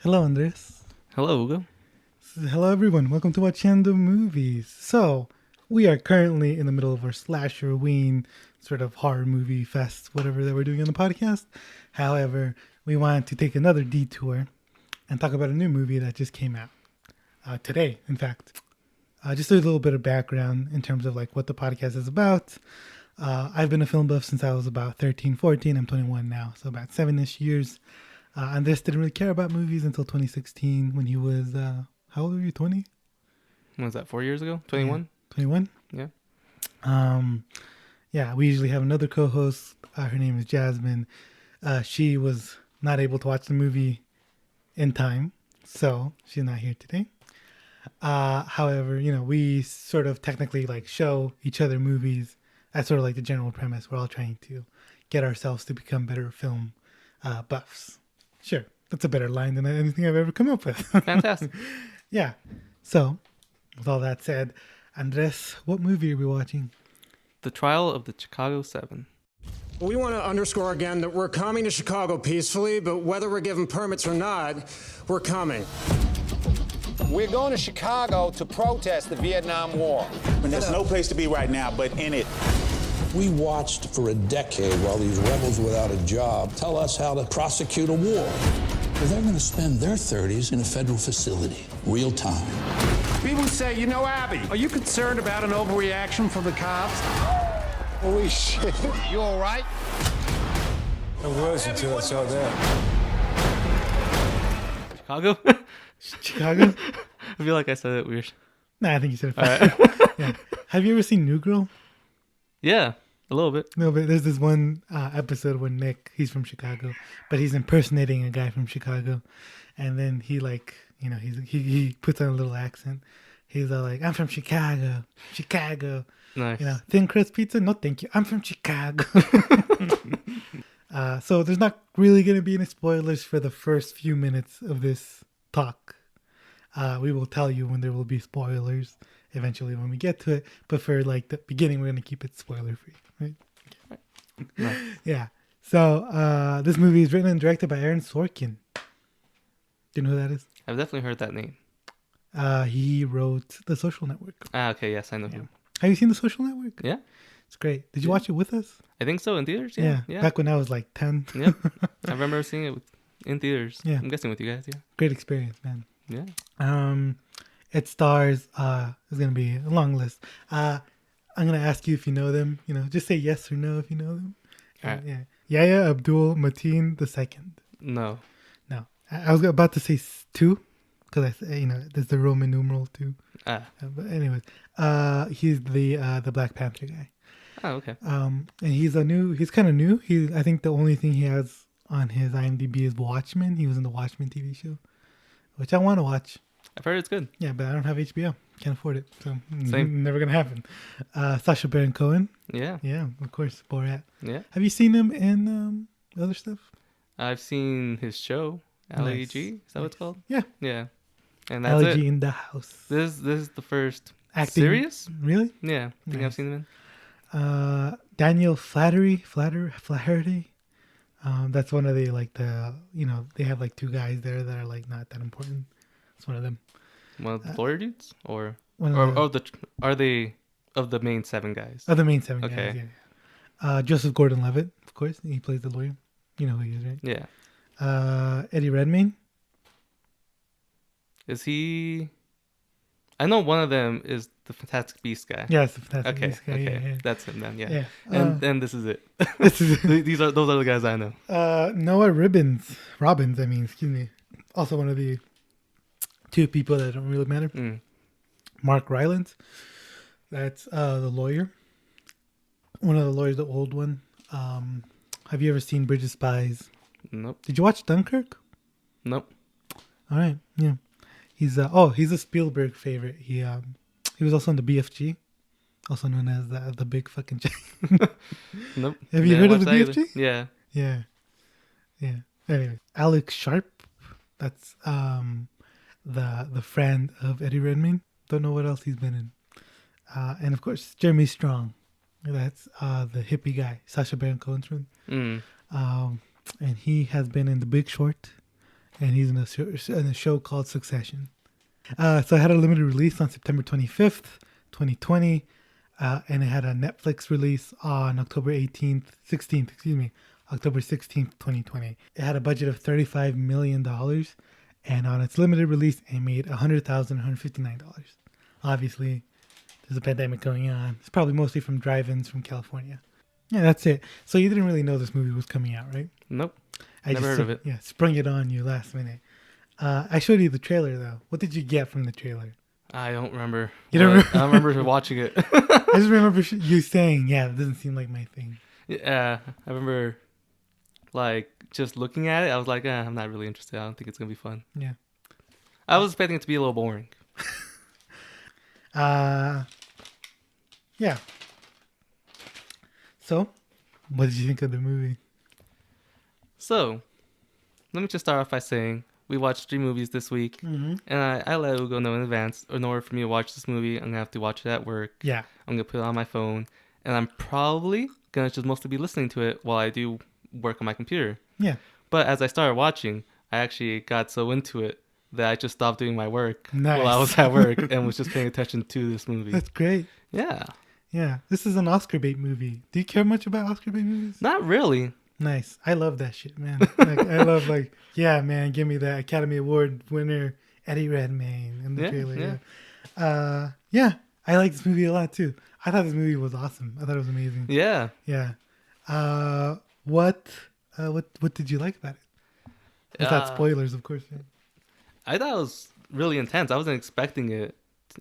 Hello, Andres. Hello, Hugo. Hello, everyone. Welcome to Watcheando Movies. So, we are currently in the middle of our slasher-ween sort of horror movie fest, whatever that we're doing on the podcast. However, we wanted to take another detour and talk about a new movie that just came out today, in fact. Just a little bit of background in terms of like what the podcast is about. I've been a film buff since I was about 13, 14. I'm 21 now, so about 7-ish years. Andres didn't really care about movies until 2016 when he was, how old were you, 20? What was that, 4 years ago? 21? 21? Yeah. Yeah, we usually have another co-host. Her name is Jasmine. She was not able to watch the movie in time, so she's not here today. However, we sort of technically like show each other movies. That's sort of like the general premise. We're all trying to get ourselves to become better film buffs. Sure, that's a better line than anything I've ever come up with. Fantastic. Yeah. So, with all that said, Andres, what movie are we watching? The Trial of the Chicago 7. We want to underscore again that we're coming to Chicago peacefully, but whether we're given permits or not, we're coming. We're going to Chicago to protest the Vietnam War. And there's no place to be right now but in it. We watched for a decade while these rebels without a job tell us how to prosecute a war. Well, they're going to spend their 30s in a federal facility, real time. People say, Abby, are you concerned about an overreaction from the cops? Holy shit. You all right? I was until I saw that. Chicago? Chicago? I feel like I said it weird. Nah, I think you said it All fine. right. Yeah. Have you ever seen New Girl? Yeah, a little bit. No, but there's this one episode where Nick, he's from Chicago, but he's impersonating a guy from Chicago. And then he he puts on a little accent. He's all like, I'm from Chicago. Nice. Thin crust pizza? No, thank you. I'm from Chicago. So there's not really going to be any spoilers for the first few minutes of this talk. We will tell you when there will be spoilers eventually when we get to it. But for like the beginning, we're going to keep it spoiler free. Right? Okay. Nice. Yeah. So this movie is written and directed by Aaron Sorkin. Do you know who that is? I've definitely heard that name. He wrote The Social Network. Okay, yes, I know him. Have you seen The Social Network? Yeah? It's great. Did you watch it with us? I think so, in theaters? Yeah. Back when I was like 10. Yeah. I remember seeing it in theaters. Yeah. I'm guessing with you guys, yeah. Great experience, man. Yeah. It stars, it's going to be a long list. I'm going to ask you if you know them. Just say yes or no if you know them. All right. Yeah. Yahya Abdul Mateen II. No. No. I was about to say 2 because there's the Roman numeral 2. But anyways, he's the Black Panther guy. Oh, okay. And he's kind of new. I think the only thing he has on his IMDb is Watchmen. He was in the Watchmen TV show, which I want to watch. I've heard it's good. Yeah, but I don't have HBO. Can't afford it. So Same. never going to happen. Sacha Baron Cohen. Yeah. Yeah, of course. Borat. Yeah. Have you seen him in other stuff? I've seen his show, Nice. LAG. Is that what it's called? Yeah. Yeah. And that's LG it. in the house. This is the first Acting. serious? Really? Yeah. I think I've Nice. seen him in. Daniel Flaherty. That's one of the they have like 2 guys there that are like not that important. It's one of them. One of the lawyer dudes? Or One of are they of the main 7 guys? the main 7 Okay. guys. Yeah. Joseph Gordon-Levitt, of course. He plays the lawyer. You know who he is, right? Yeah. Eddie Redmayne. Is he? I know one of them is the Fantastic Beast guy. Yeah, it's the Fantastic Okay. Beast guy. Okay. Yeah. That's him then. Yeah. Yeah. And this is it. This is Those are the guys I know. Noah Robbins. Excuse me. Also one of the 2 people that don't really matter. Mm. Mark Rylance. That's the lawyer. One of the lawyers, the old one. Have you ever seen Bridge of Spies? Nope. Did you watch Dunkirk? Nope. All right. Yeah. He's a Spielberg favorite. He was also in the BFG, also known as the big fucking Nope. Have you Didn't heard of the watch that either. BFG? Yeah. Yeah. Anyway, Alex Sharp. That's the friend of Eddie Redmayne. Don't know what else he's been in. And of course, Jeremy Strong. That's the hippie guy, Sacha Baron Cohen's friend. Mm. And he has been in The Big Short and he's in a show called Succession. So it had a limited release on September 25th, 2020, and it had a Netflix release on October 16th, October 16th, 2020. It had a budget of $35 million, and on its limited release, it made $159. Obviously, there's a pandemic going on. It's probably mostly from drive-ins from California. Yeah, that's it. So you didn't really know this movie was coming out, right? Nope. I Never heard of it. Yeah, sprung it on you last minute. I showed you the trailer, though. What did you get from the trailer? I don't remember. You don't remember? I don't remember watching it. I just remember you saying, yeah, it doesn't seem like my thing. Yeah, I remember like just looking at it. I was like, I'm not really interested. I don't think it's gonna be fun. Yeah. I was expecting it to be a little boring. Yeah. So, what did you think of the movie? So, let me just start off by saying we watched 3 movies this week, and I let Ugo know in advance. In order for me to watch this movie, I'm gonna have to watch it at work. Yeah. I'm gonna put it on my phone, and I'm probably gonna just mostly be listening to it while I do work on my computer. Yeah. But as I started watching, I actually got so into it that I just stopped doing my work while I was at work and was just paying attention to this movie. That's great. Yeah. Yeah. This is an Oscar bait movie. Do you care much about Oscar bait movies? Not really. Nice. I love that shit, man. I love yeah, man, give me that Academy Award winner Eddie Redmayne in the trailer. Yeah. Yeah. I like this movie a lot too. I thought this movie was awesome. I thought it was amazing. Yeah. Yeah. What did you like about it? Without spoilers, of course. Yeah. I thought it was really intense. I wasn't expecting it.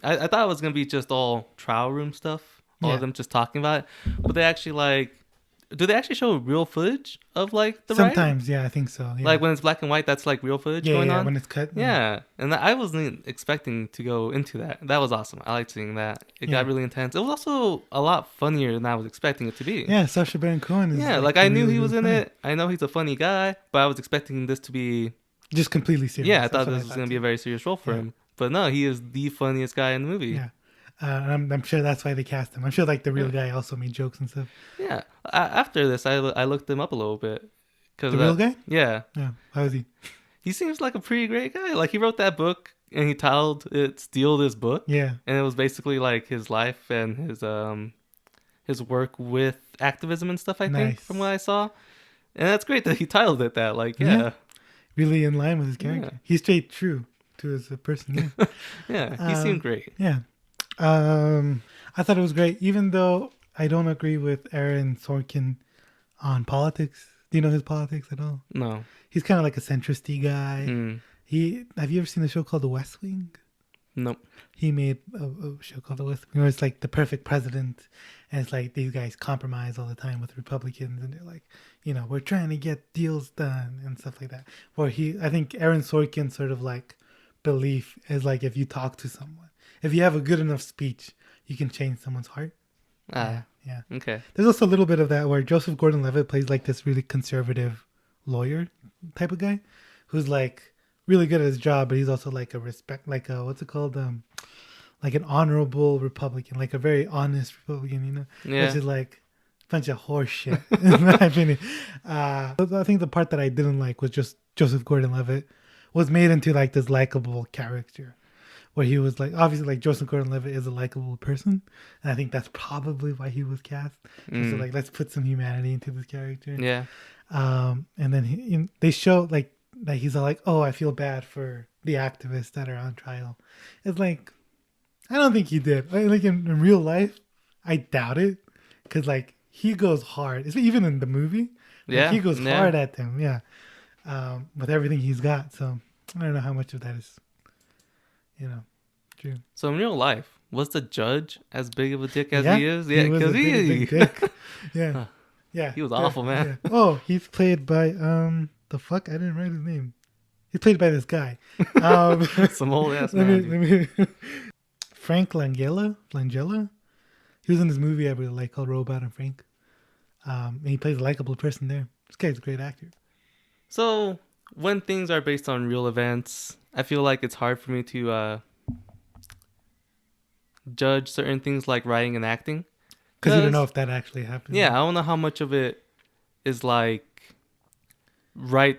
I thought it was gonna be just all trial room stuff, all of them just talking about it. But they actually do they actually show real footage of the ride? Sometimes, yeah, I think so. Yeah. Like when it's black and white, that's like real footage going on. When it's cut. Yeah, and I wasn't expecting to go into that. That was awesome. I liked seeing that. It got really intense. It was also a lot funnier than I was expecting it to be. Yeah, Sacha Baron Cohen is. Yeah, I knew he was in it. I know he's a funny guy, but I was expecting this to be just completely serious. Yeah, I thought this was going to be a very serious role for him. But no, he is the funniest guy in the movie. Yeah. I'm sure that's why they cast him. I'm sure the real guy also made jokes and stuff. Yeah. After this, I looked him up a little bit. The real guy? Yeah. Yeah. How is he? He seems like a pretty great guy. He wrote that book and he titled it "Steal This Book." Yeah. And it was basically his life and his work with activism and stuff. I think from what I saw, and that's great that he titled it that. Really in line with his character. Yeah. He stayed true to his person. Yeah. Yeah. He seemed great. Yeah. I thought it was great, even though I don't agree with Aaron Sorkin on politics. Do you know his politics at all? No. He's kind of like a centrist-y guy. Have you ever seen the show called The West Wing? Nope. He made a show called The West Wing where it's the perfect president, and it's these guys compromise all the time with Republicans, and they're we're trying to get deals done and stuff like that. Where I think Aaron Sorkin's sort of belief is if you talk to someone, if you have a good enough speech, you can change someone's heart. Yeah. Okay. There's also a little bit of that where Joseph Gordon-Levitt plays this really conservative lawyer type of guy who's really good at his job, but he's also a respect, what's it called? Like an honorable Republican, a very honest Republican, Yeah. Which is a bunch of horse shit, in my opinion. I think the part that I didn't like was just Joseph Gordon-Levitt was made into this likable character. Where he was obviously Joseph Gordon-Levitt is a likable person, and I think that's probably why he was cast. So let's put some humanity into this character. Yeah. And then they show that he's all oh, I feel bad for the activists that are on trial. It's I don't think he did. In real life, I doubt it, because he goes hard. It's even in the movie. Yeah. He goes hard at them. Yeah. With everything he's got. So I don't know how much of that is. True. So in real life, was the judge as big of a dick as he is? Yeah, because he dick. Yeah, yeah. He was awful, man. Yeah. Oh, he's played by the fuck. I didn't write his name. He's played by this guy. Some old ass man. Frank Langella. He was in this movie I really like called Robot and Frank. And he plays a likable person there. This guy's a great actor. So when things are based on real events, I feel like it's hard for me to judge certain things like writing and acting. Because you don't know if that actually happened. Yeah, I don't know how much of it is right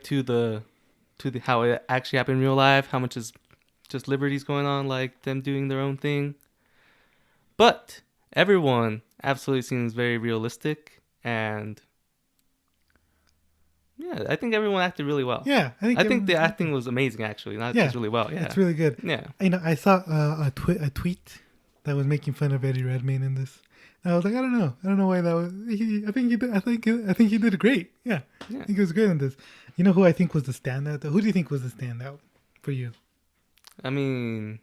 to the to how it actually happened in real life, how much is just liberties going on, like them doing their own thing. But everyone absolutely seems very realistic, and yeah, I think everyone acted really well. Yeah, I think the acting was amazing, actually, not just really well. Yeah, it's really good. Yeah. I saw a tweet that was making fun of Eddie Redmayne in this. And I was like, I don't know why that was. I think he did great. Yeah, I think he was great in this. You know who I think was the standout though? Who do you think was the standout for you? I mean,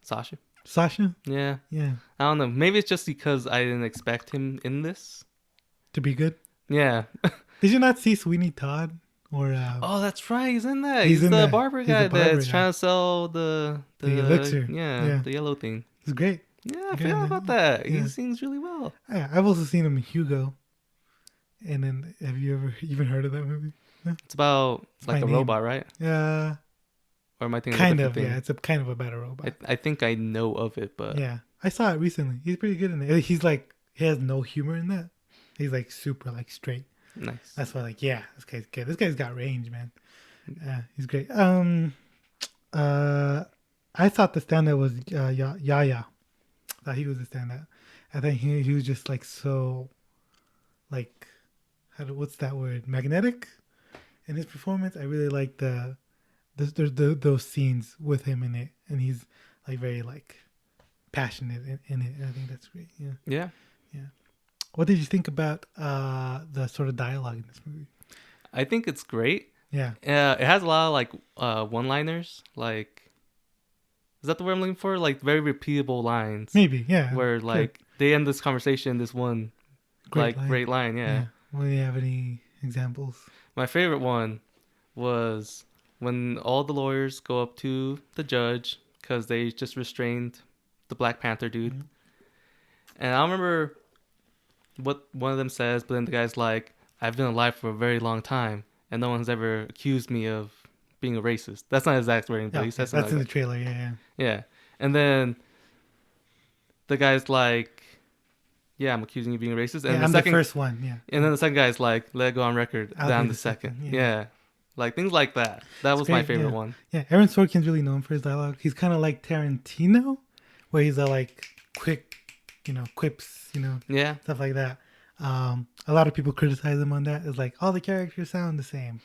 Sasha. Sasha? Yeah. Yeah. I don't know. Maybe it's just because I didn't expect him in this. To be good? Yeah. Did you not see Sweeney Todd? Or oh, that's right. He's in that. He's He's in the that. barber He's the guy barber that's guy. trying to sell the elixir. Yeah, the yellow thing. He's great. Yeah, I forgot about that. Yeah. He sings really well. Yeah, I've also seen him in Hugo. And then, have you ever even heard of that movie? No? It's about like My a name. robot, right? Yeah. Or am I thinking Kind of a of, different yeah. thing? It's a kind of a better robot. I think I know of it, but Yeah. I saw it recently. He's pretty good in it. He's like, he has no humor in that. He's like super like straight. nice. That's why like, yeah, this guy's good. This guy's got range, man. Yeah, he's great. I thought the standout was Yaya. Thought he was the standout. I think he was just like so, like, what's that word? Magnetic in his performance. I really like those scenes with him in it, and he's like very like passionate in it. And I think that's great. Yeah. Yeah. What did you think about the sort of dialogue in this movie? I think it's great. Yeah. It has a lot of like one-liners. Like, is that the word I'm looking for? Like very repeatable lines. Maybe. Yeah. Where Good. like they end this conversation this one great line. Yeah. Well, do you have any examples? My favorite one was when all the lawyers go up to the judge because they just restrained the Black Panther dude. Mm-hmm. And I remember what one of them says, but then the guy's like, I've been alive for a very long time, and no one's ever accused me of being a racist. That's not his exact wording, but Yeah, he says that's something in like the trailer. Yeah. that. Yeah. And then the guy's like, yeah, I'm accusing you of being a racist. And Yeah, the I'm second, the first one. Yeah. And then the second guy's like, let it go on record. I'll that I'm be the the second. second, Yeah. yeah. Like things like that. That was my great, favorite yeah. one. Yeah, Aaron Sorkin's really known for his dialogue. He's kind of like Tarantino, where he's a like quick, quips, Yeah. stuff like that. A lot of people criticize him on that. It's like all the characters sound the same.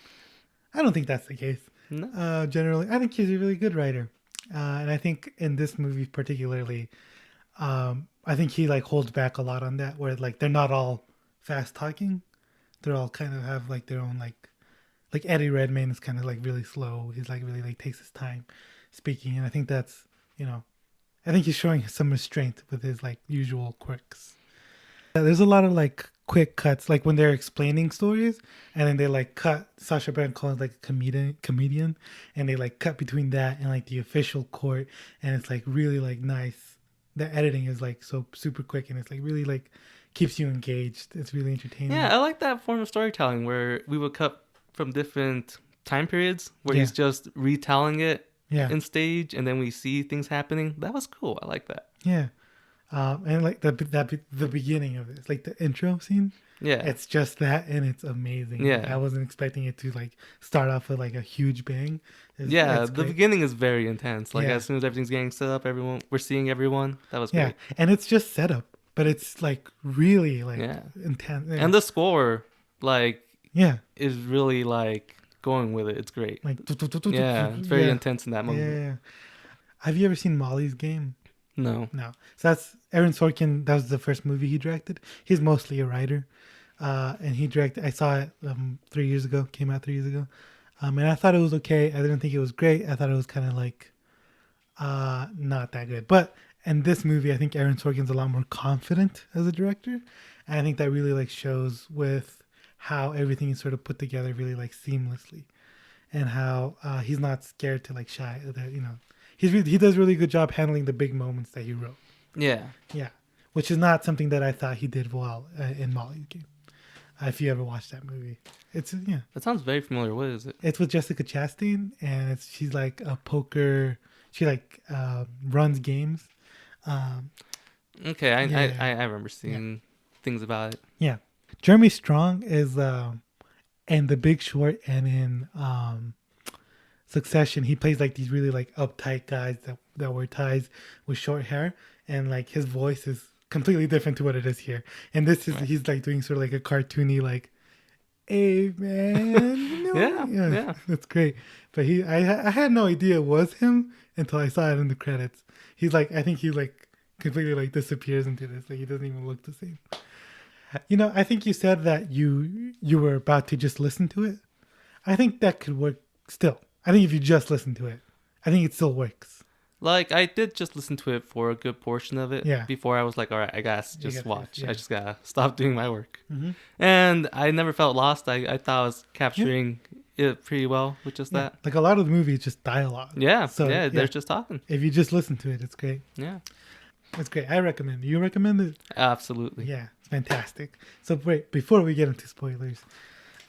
I don't think that's the case. No. Generally, I think he's a really good writer, and I think in this movie particularly, I think he like holds back a lot on that. Where like they're not all fast talking, they're all kind of have like their own like Eddie Redmayne is kind of like really slow. He's like really like takes his time speaking, and I think that's I think he's showing some restraint with his like usual quirks. There's a lot of like quick cuts, like when they're explaining stories, and then they like cut Sacha Baron Cohen like a comedian, and they like cut between that and like the official court, and it's like really like nice. The editing is like so super quick, and it's like really like keeps you engaged. It's really entertaining. Yeah, I like that form of storytelling where we would cut from different time periods where he's just retelling it in stage, and then we see things happening. That was cool. I like that. Yeah. And like the beginning of it, it's like the intro scene. Yeah. It's just that, and it's amazing. Yeah. I wasn't expecting it to like start off with like a huge bang. The great. beginning is very intense. Like Yeah. as soon as everything's getting set up, we're seeing everyone. That was Yeah, great. and it's just setup, but it's like really like Yeah. intense. And the score, like, yeah, is really like going with it. It's great. like Yeah, it's very intense in that moment. Yeah. Have you ever seen Molly's Game? No. No. So that's Aaron Sorkin. That was the first movie he directed. He's mostly a writer. And he directed, I saw it 3 years ago, came out 3 years ago. And I thought it was okay. I didn't think it was great. I thought it was kind of like not that good. But in this movie, I think Aaron Sorkin's a lot more confident as a director. And I think that really like shows with how everything is sort of put together really like seamlessly. And how he's not scared to like shy. That he does a really good job handling the big moments that he wrote. Yeah. Yeah, which is not something that I thought he did well in Molly's Game. If you ever watched that movie, it's That sounds very familiar. What is it? it's with Jessica Chastain, and she's like a poker. She like runs games. Okay, I Yeah. remember seeing things about it. Yeah, Jeremy Strong is and The Big Short, and in Succession, he plays like these really like uptight guys that wear ties with short hair, and like his voice is completely different to what it is here. And this is he's like doing sort of like a cartoony like, "Hey man," Yeah. that's great. But I had no idea it was him until I saw it in the credits. He's like, I think he like completely like disappears into this. Like he doesn't even look the same. You know, I think you said that you were about to just listen to it. I think that could work still. I think if you just listen to it, I think it still works. Like, I did just listen to it for a good portion of it. Yeah. Before I was like, all right, I gotta just gotta watch. yeah. I just gotta stop doing my work. And I never felt lost. I thought I was capturing it pretty well with just that. Like a lot of the movie is just dialogue. Yeah. So, yeah, they're just talking. If you just listen to it, it's great. Yeah. It's great. I recommend it. You recommend it? Absolutely. Yeah, it's fantastic. So wait, before we get into spoilers,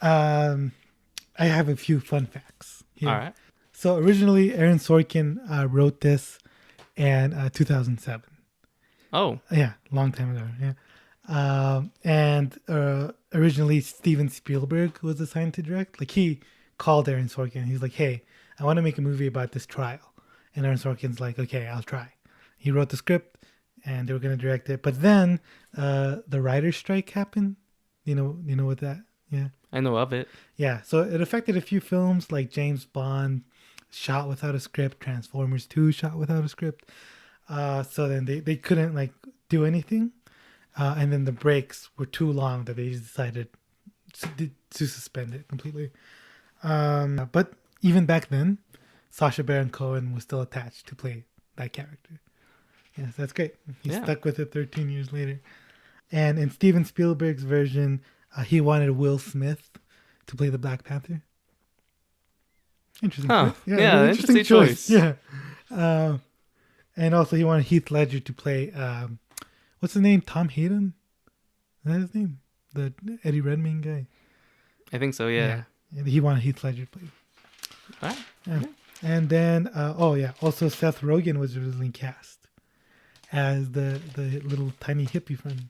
I have a few fun facts here. All right. So originally, Aaron Sorkin wrote this in 2007. Oh. Yeah, long time ago. Yeah. And originally, Steven Spielberg was assigned to direct. Like, he called Aaron Sorkin. He's like, hey, I want to make a movie about this trial. And Aaron Sorkin's like, okay, I'll try. He wrote the script, and they were going to direct it. But then the writer's strike happened. You know what that? Yeah. I know of it. Yeah. So it affected a few films like James Bond shot without a script, Transformers 2 shot without a script. So then they couldn't like do anything. And then the breaks were too long that they just decided to suspend it completely. But even back then, Sacha Baron Cohen was still attached to play that character. Yes, that's great. He stuck with it 13 years later. And in Steven Spielberg's version, he wanted Will Smith to play the Black Panther. Interesting. Huh. choice. Yeah, really interesting choice. Yeah. And also he wanted Heath Ledger to play, what's his name? Tom Hayden? Is that his name? The Eddie Redmayne guy. I think so, yeah. And he wanted Heath Ledger to play. All right. Yeah. And then, also Seth Rogen was originally cast as the little tiny hippie friend.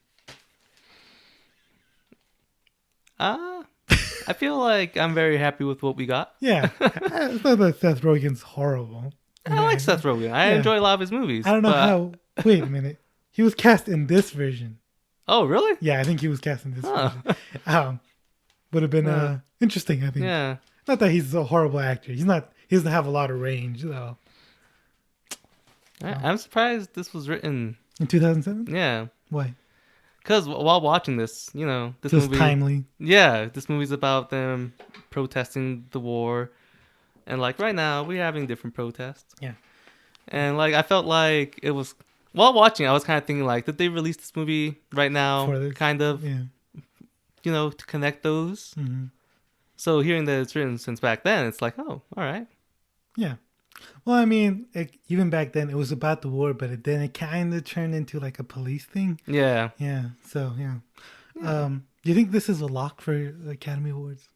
I feel like I'm very happy with what we got. Yeah. It's not that Seth Rogen's horrible. I like Seth Rogen. I enjoy a lot of his movies. I don't know but- how. Wait a minute. He was cast in this version. Oh, really? Yeah, I think he was cast in this version. Would have been interesting, I think. Yeah. Not that he's a horrible actor. He's not. He doesn't have a lot of range, though. I'm surprised this was written. In 2007? Yeah. Why? Because while watching this, this Just movie. timely. Yeah, this movie's about them protesting the war. And, like, right now, we're having different protests. Yeah. And, like, I felt like it was... While watching, I was kind of thinking, like, did they release this movie right now? For this? Kind of, Yeah. to connect those. Mm-hmm. So hearing that it's written since back then, it's like, oh, all right. Yeah. Well, I mean, even back then, it was about the war, but then it kind of turned into like a police thing. Yeah. Yeah. So, yeah. Do you think this is a lock for the Academy Awards?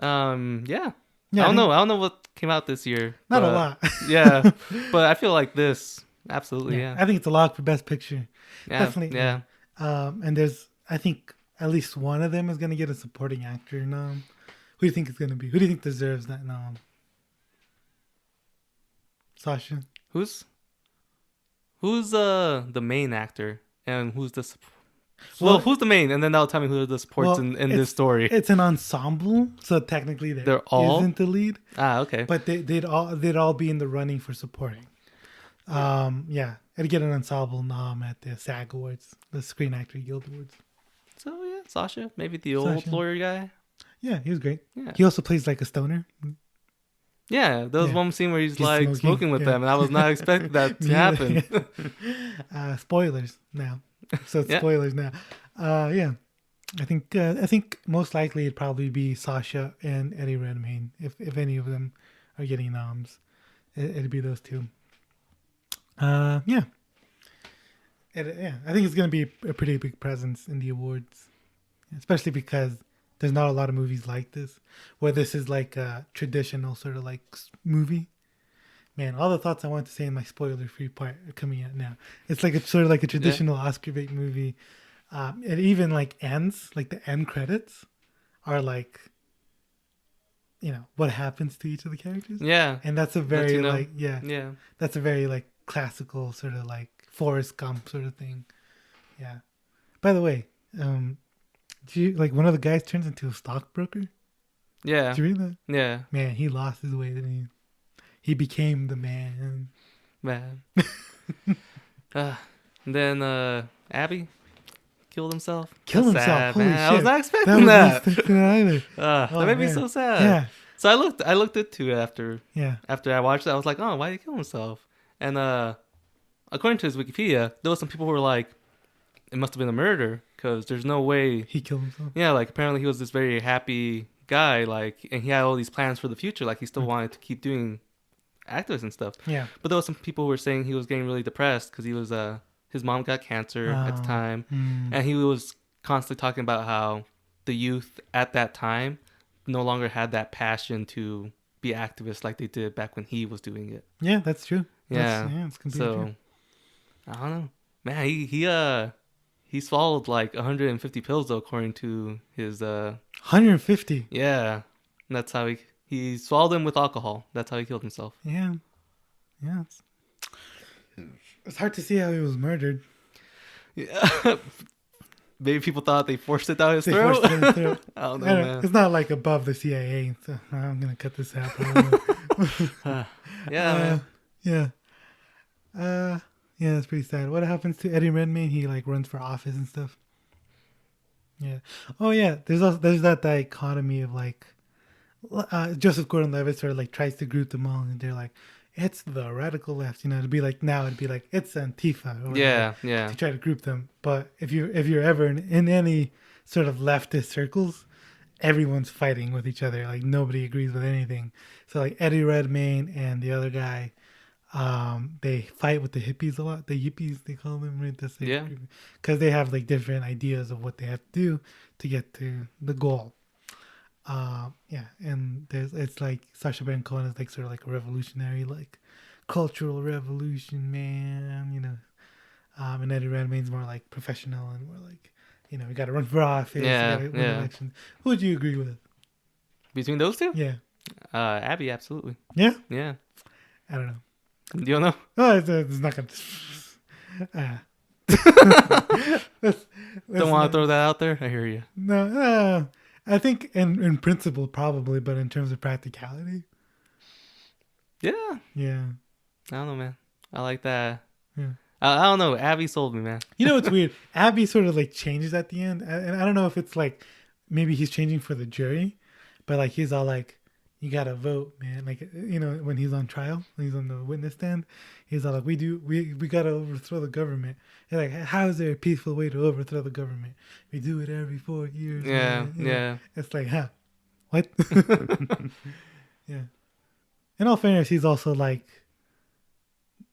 Yeah. Yeah, I don't know. I don't know what came out this year. Not a but- lot. Yeah. But I feel like this, absolutely, yeah. I think it's a lock for Best Picture. Yeah, Definitely. yeah. And I think at least one of them is going to get a supporting actor nom. Who do you think it's going to be? Who do you think deserves that nom? Sasha? Who's the main actor and who's the who's the main, and then that'll tell me who the supports in this story. It's an ensemble, so technically They're all? isn't the lead, Okay. but they'd all be in the running for supporting. Yeah, it'd get an ensemble nom at the SAG Awards, the Screen Actor Guild Awards. So yeah, Sasha, maybe the old Sasha. lawyer guy. Yeah, he was great. Yeah. He also plays like a stoner. Yeah, there was Yeah. one scene where he's He's like smoking, smoking with yeah. them, and I was not expecting that to Yeah. happen. Spoilers now. So it's Yeah. spoilers now. Yeah. I think most likely it'd probably be Sasha and Eddie Redmayne if any of them are getting noms. It'd be those two. Yeah. I think it's gonna be a pretty big presence in the awards, especially because there's not a lot of movies like this, where this is like a traditional sort of like movie. Man, all the thoughts I want to say in my spoiler-free part are coming out now. It's like sort of like a traditional Oscar bait movie. It even like ends, like the end credits are like, what happens to each of the characters. Yeah. And that's a very Yeah. that's a very like classical sort of like Forrest Gump sort of thing. Yeah. By the way, do you like one of the guys turns into a stockbroker? Yeah. Did you read that? Yeah. Man, he lost his way, didn't he? He became the man. Man. And then Abby killed himself. Kill That's himself. sad, Holy man. shit. I was not expecting was that. not expecting that either. That made me man. so sad. Yeah. So I looked into it after Yeah. I watched it. I was like, oh, why did he kill himself? And according to his Wikipedia, there was some people who were like, it must have been a murder because there's no way He killed himself. Yeah, like apparently he was this very happy guy, like, and he had all these plans for the future. Like he still wanted to keep doing activists and stuff. Yeah. But there was some people who were saying he was getting really depressed because he was his mom got cancer at the time, and he was constantly talking about how the youth at that time no longer had that passion to be activists like they did back when he was doing it. Yeah, that's true. Yeah, it's completely true. I don't know, man. He swallowed like 150 pills though, according to his 150. Yeah, and that's how he swallowed them with alcohol. That's how he killed himself. Yeah. It's hard to see how he was murdered. Yeah. Maybe people thought they forced it down his They throat. forced it down his throat. I don't know, man. It's not like above the CIA. So I'm gonna cut this out. Yeah, man. Yeah. Yeah, it's pretty sad. What happens to Eddie Redmayne? He like runs for office and stuff. Yeah. Oh yeah. There's that dichotomy of like Joseph Gordon-Levitt sort of like tries to group them all, and they're like, it's the radical left. It'd be like it's Antifa. Or Yeah. to try to group them. But if you're ever in any sort of leftist circles, everyone's fighting with each other. Like nobody agrees with anything. So like Eddie Redmayne and the other guy, they fight with the hippies a lot. The yippies, they call them, right? That's Yeah. Because they have like different ideas of what they have to do to get to the goal. Yeah, and it's like Sacha Baron Cohen is like sort of like a revolutionary, like cultural revolution man, and Eddie Redmayne's more like professional and more like, we got to run for office, Yeah, win yeah. election. Who would you agree with? Between those two? Yeah, Abby, absolutely. yeah. Yeah. I don't know. You don't know? Oh, it's not gonna. Don't want to throw that out there? I hear you. No, I think in principle probably, but in terms of practicality, Yeah. yeah. I don't know, man. I like that. Yeah. I don't know. Abby sold me, man. You know what's weird? Abby sort of like changes at the end, and I don't know if it's like maybe he's changing for the jury, but like he's all like, "You gotta vote, man!" Like when he's on trial, when he's on the witness stand, he's all like, "We gotta overthrow the government." He's like, "How is there a peaceful way to overthrow the government? We do it every 4 years." Yeah, man." yeah. It's like, huh? What? Yeah. In all fairness, he's also like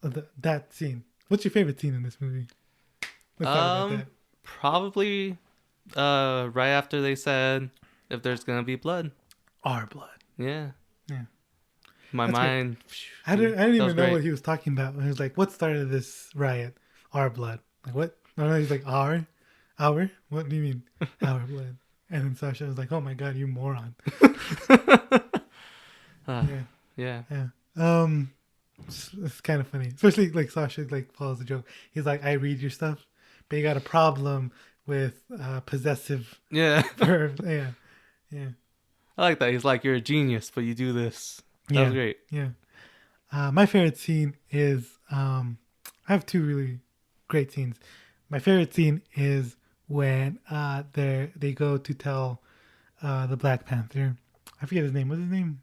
that scene. What's your favorite scene in this movie? Let's talk about that. Probably right after they said if there's gonna be blood. Our blood. Yeah. Yeah. My That's mind. I didn't that was even know great. what he was talking about. He was like, "What started this riot? Our blood." Like what? No, he's like, "Our? What do you mean, our blood?" And then Sasha was like, "Oh my god, you moron." Yeah. Yeah. Yeah. It's kind of funny, especially like Sasha like follows the joke. He's like, "I read your stuff, but you got a problem with possessive Yeah. verbs." Yeah. Yeah. I like that. He's like, you're a genius, but you do this. That Yeah. was great. Yeah. My favorite scene is I have two really great scenes. My favorite scene is when they go to tell the Black Panther. I forget his name. What's his name?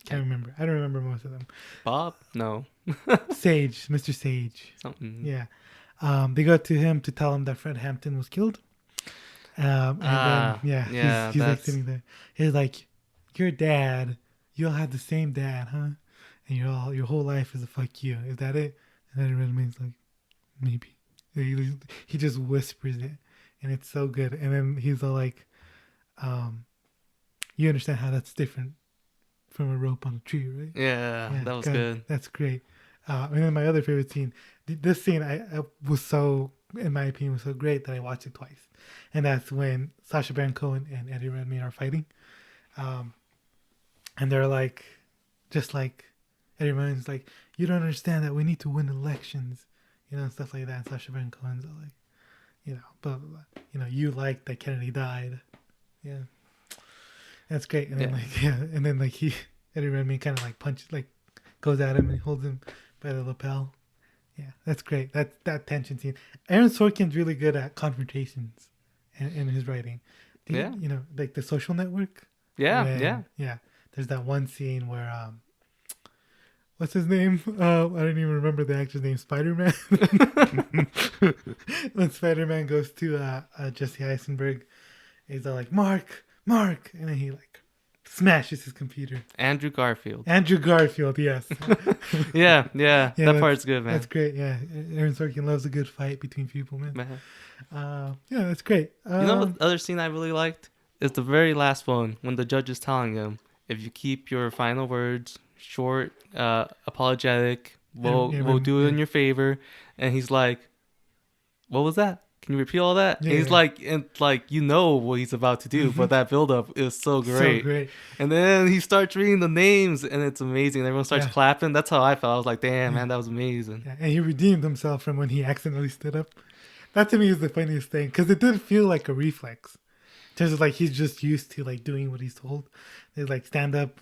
Can't remember. I don't remember most of them. Bob? No. Sage, Mr. Sage. Something. Yeah. They go to him to tell him that Fred Hampton was killed. And then yeah, he's like that's- sitting there. He's like, "Your dad, you all have the same dad, huh? And your whole life is a fuck you. Is that it?" And then Redmayne's like, "Maybe." He just whispers it, and it's so good. And then he's all like, "You understand how that's different from a rope on a tree, right?" Yeah, that was good. That's great. And then my other favorite scene, this scene I was so, in my opinion, was so great that I watched it twice. and that's when Sacha Baron Cohen and Eddie Redmayne are fighting, and they're like, just like Eddie Redmayne's like, you don't understand that we need to win elections, stuff like that. And Sacha Baron Cohen's all like, blah blah blah. You like that Kennedy died, yeah, that's great. And then and then like Eddie Redmayne kind of like punches, like goes at him and holds him by the lapel. Yeah, that's great. That tension scene. Aaron Sorkin's really good at confrontations in his writing. Like The Social Network. Yeah. There's that one scene where what's his name? I don't even remember the actor's name. Spider-Man. When Spider-Man goes to Jesse Eisenberg, he's all like, Mark, and then he like smashes his computer. Andrew Garfield, yes. yeah, that part's good, man. That's great. Yeah, Aaron Sorkin loves a good fight between people, man. Yeah, that's great. What other scene I really liked is the very last one when the judge is telling him, if you keep your final words short, apologetic, we'll do it in your favor. And he's like, what was that? Can you repeat all that? Yeah, and he's like, what he's about to do, but that build-up is so great. So great. And then he starts reading the names, and it's amazing. Everyone starts clapping. That's how I felt. I was like, damn, man, that was amazing. Yeah, and he redeemed himself from when he accidentally stood up. That to me is the funniest thing, because it did feel like a reflex. In terms of like he's just used to like doing what he's told. They like stand up.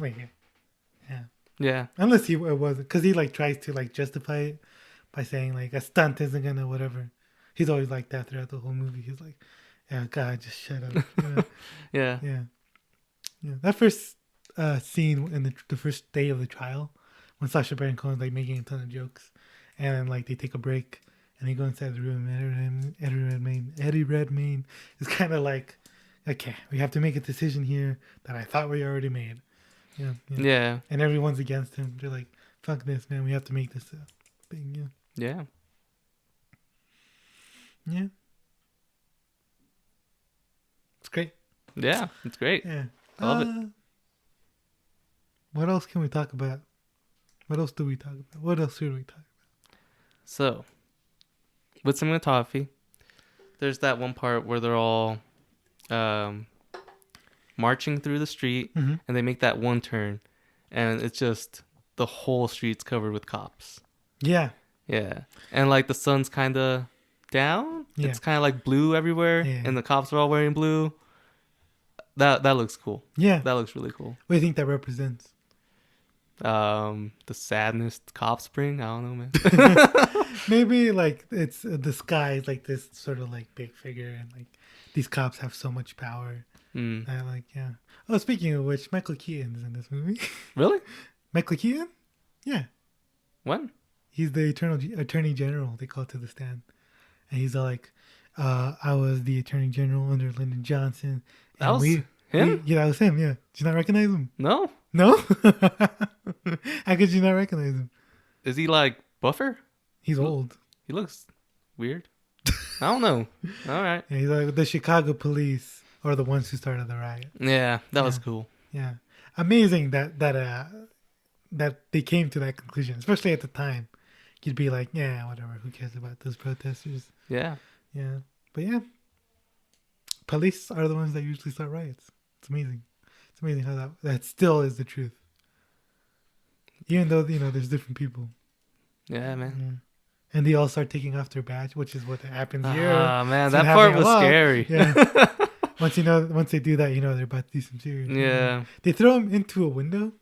Yeah. Unless it wasn't, because he like tries to like justify it by saying like a stunt isn't gonna whatever. He's always like that throughout the whole movie. He's like, yeah, God, just shut up. Yeah. That first scene in the first day of the trial, when Sacha Baron Cohen's like making a ton of jokes, and then like they take a break and they go inside the room, and Eddie Redmayne is kind of like, okay, we have to make a decision here that I thought we already made. Yeah. And everyone's against him. They're like, fuck this, man. We have to make this thing. Yeah. Yeah. It's great. Yeah, it's great. Yeah. I love it. What else can we talk about? What else do we talk about? What else should we talk about? So, with cinematography, there's that one part where they're all marching through the street, and they make that one turn, and it's just the whole street's covered with cops. Yeah. Yeah. And like the sun's kind of down. Yeah. It's kind of like blue everywhere, and the cops are all wearing blue. That looks cool. Yeah. That looks really cool. What do you think that represents? The sadness cops bring. I don't know, man. Maybe like it's the sky is like this sort of like big figure, and like these cops have so much power. I like, yeah. Oh, speaking of which, Michael Keaton's in this movie. Really? Michael Keaton? Yeah. When? He's the Attorney General, they call it to the stand. And he's all like, I was the Attorney General under Lyndon Johnson. That was him? Yeah, that was him, yeah. Did you not recognize him? No. No? How could you not recognize him? Is he like buffer? He's old. He looks weird. I don't know. All right. Yeah, he's like the Chicago police are the ones who started the riot. Yeah, that was cool. Yeah. Amazing that they came to that conclusion, especially at the time. You'd be like, yeah, whatever, who cares about those protesters? Yeah. Yeah. But yeah. Police are the ones that usually start riots. It's amazing. It's amazing how that still is the truth. Even though, there's different people. Yeah, man. Yeah. And they all start taking off their badge, which is what happens here. Ah, man, that part was scary. Yeah. Once they do that, they're about to do some serious. Yeah. They throw him into a window.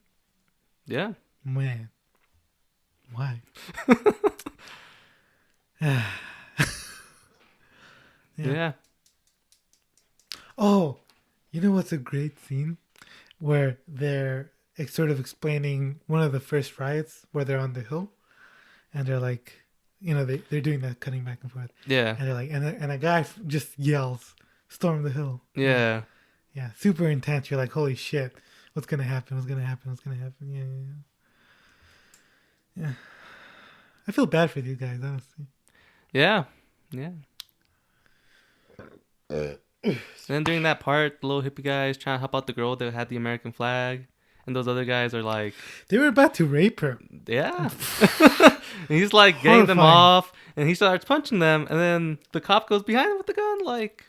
Yeah. Man. Why? Yeah. Oh, you know what's a great scene? Where they're sort of explaining one of the first riots where they're on the hill. And they're like, they're doing that cutting back and forth. Yeah. And they're like, and a guy just yells, storm the hill. Yeah. Yeah. Super intense. You're like, holy shit. What's going to happen? What's going to happen? What's going to happen? Yeah. I feel bad for these guys, honestly. Yeah. Yeah. And then during that part, the little hippie guys trying to help out the girl that had the American flag. And those other guys are like... They were about to rape her. Yeah. And he's like getting them off. And he starts punching them. And then the cop goes behind him with the gun. Like...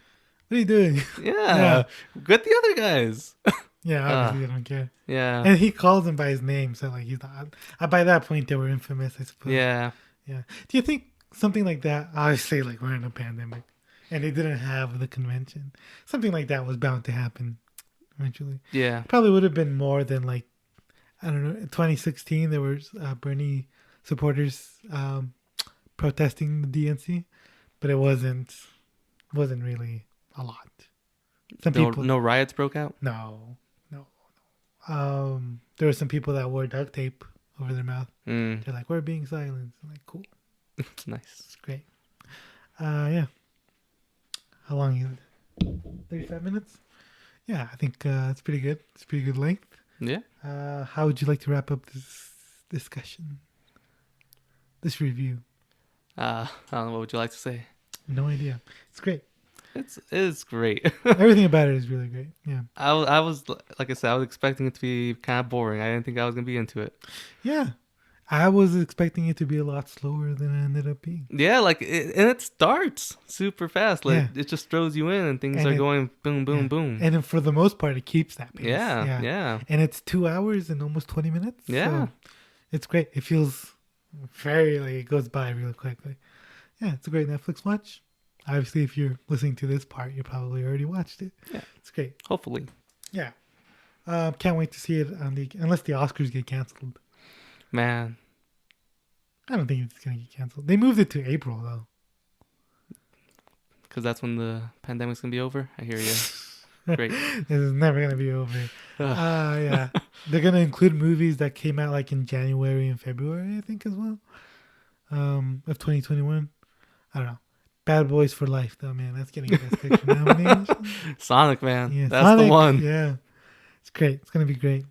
What are you doing? Yeah. Get the other guys. Yeah, obviously they don't care. Yeah. And he calls him by his name, so like he's not. By that point, they were infamous, I suppose. Yeah. Yeah. Do you think something like that? Obviously, like we're in a pandemic, and they didn't have the convention. Something like that was bound to happen eventually. Yeah. Probably would have been more than like, I don't know. In 2016, there were Bernie supporters protesting the DNC, but it wasn't really a lot. Some people. No riots broke out? No. There were some people that wore duct tape over their mouth. They're like, "We're being silenced." I'm like, cool. It's nice. It's great. Yeah. How long is it? 35 minutes? Yeah, I think it's pretty good. It's pretty good length. Yeah. How would you like to wrap up this discussion? This review? I don't know. What would you like to say? No idea. It's great. It's great. Everything about it is really great. Yeah. I was like I said, I was expecting it to be kind of boring. I didn't think I was gonna be into it. Yeah. I was expecting it to be a lot slower than it ended up being. Yeah, like and it starts super fast. Like Yeah. it just throws you in, and things And are it- going boom, boom, Yeah. boom. And then for the most part, it keeps that pace. Yeah. And it's 2 hours and almost 20 minutes. Yeah. So it's great. It feels very, like, it goes by really quickly. Yeah, it's a great Netflix watch. Obviously, if you're listening to this part, you probably already watched it. Yeah. It's great. Hopefully, Yeah. Can't wait to see it unless the Oscars get canceled. man. I don't think it's going to get canceled. They moved it to April, though. Because that's when the pandemic's gonna be over. I hear you. Great. This is never going to be over. Yeah. They're going to include movies that came out like in January and February, I think, as well, of 2021. I don't know. Bad Boys for Life, though, man. That's getting a Best Picture nomination. Sonic, man. Yeah, That's Sonic, the one. Yeah. It's great. It's going to be great.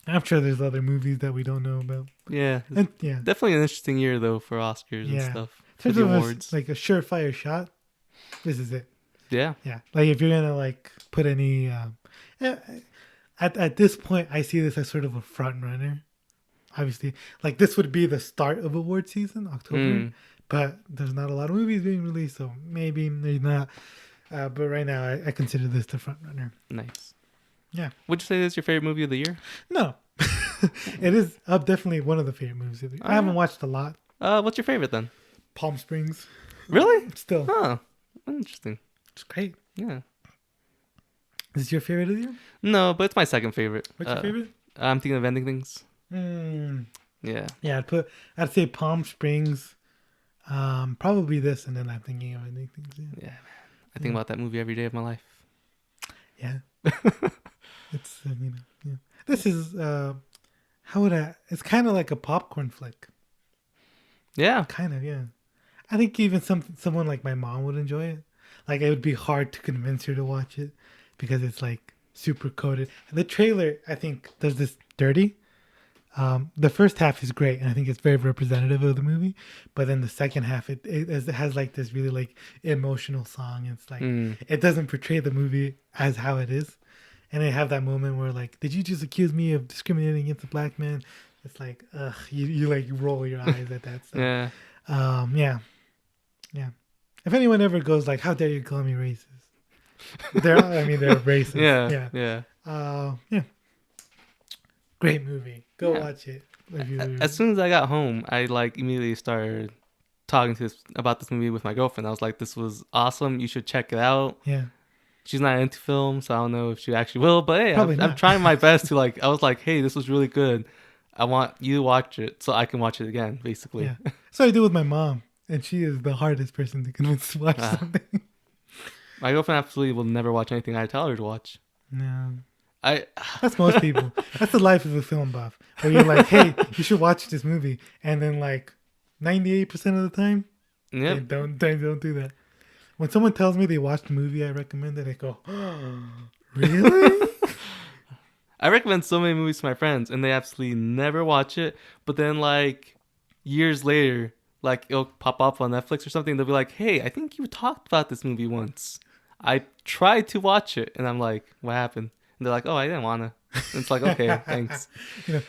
I'm sure there's other movies that we don't know about. Yeah. And, yeah. Definitely an interesting year though for Oscars and Yeah. stuff. In For terms the of awards. like a surefire shot, this is it. Yeah. Yeah. Like if you're going to like put any... At this point, I see this as sort of a front runner. Obviously, like this would be the start of award season, October. But there's not a lot of movies being released, so maybe there's not. But right now, I consider this the front runner. Nice. Yeah. Would you say this is your favorite movie of the year? No, it is definitely one of the favorite movies of the year. I haven't watched a lot. What's your favorite then? Palm Springs, Really? still, Oh, interesting. it's great. Yeah. Is this your favorite of the year? No, but it's my second favorite. What's your favorite? I'm thinking of Ending Things. Yeah. Yeah, I'd say Palm Springs, probably this, and then I'm thinking of Ending Things. Yeah, man. I think about that movie every day of my life. Yeah. It's yeah. This is it's kind of like a popcorn flick. Yeah. Kind of, yeah. I think even someone like my mom would enjoy it. Like it would be hard to convince her to watch it because it's like super coded. The trailer, I think, does this dirty. The first half is great, and I think it's very representative of the movie. But then the second half, it has like this really like emotional song. It's like it doesn't portray the movie as how it is, and they have that moment where like, did you just accuse me of discriminating against a black man? It's like, ugh, you like roll your eyes at that stuff. Yeah. Yeah. If anyone ever goes like, how dare you call me racist? They're racist. Yeah. Yeah. Yeah. Great movie. Go Yeah. watch it. As soon as I got home, I like immediately started talking about this movie with my girlfriend. I was like, "This was awesome. You should check it out." Yeah. She's not into film, so I don't know if she actually will. But hey, Probably I'm not. trying my best to like. I was like, "Hey, this was really good. I want you to watch it so I can watch it again." Basically. Yeah. So I do with my mom, and she is the hardest person to convince to watch something. My girlfriend absolutely will never watch anything I tell her to watch. No. I That's most people. That's the life of a film buff. Where you're like, hey, you should watch this movie. And then like 98% of the time, they yep. don't do that. When someone tells me they watched the movie I recommended, I go, oh, really? I recommend so many movies to my friends, and they absolutely never watch it. But then, like, years later, like, it'll pop up on Netflix or something. They'll be like, hey, I think you talked about this movie once. I tried to watch it. And I'm like, what happened? And they're like, oh, I didn't want to. It's like, okay, thanks.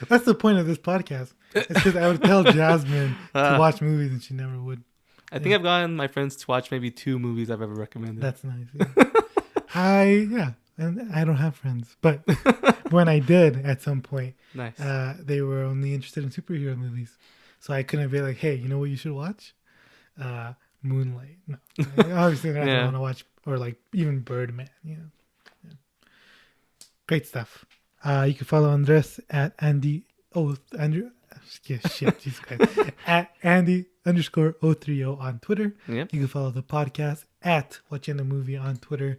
That's the point of this podcast. It's because I would tell Jasmine to watch movies and she never would. I think I've gotten my friends to watch maybe 2 movies I've ever recommended. That's nice. Yeah. And I don't have friends, but when I did at some point, Nice. they were only interested in superhero movies. So I couldn't be like, hey, you know what you should watch? Moonlight. No. Obviously, they're not going to want to watch, or like even Birdman. Yeah. Great stuff. You can follow Andres at Andy. Andrew. Yeah, shit. Jesus Christ. At Andy_030 on Twitter. Yep. You can follow the podcast at Watcheando Movie on Twitter.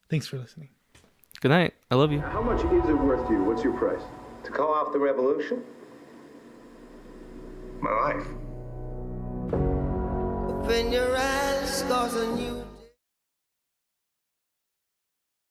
Thanks for listening. Good night. I love you. How much is it worth to you? What's your price? To call off the revolution? My life. Open your eyes, 'cause a new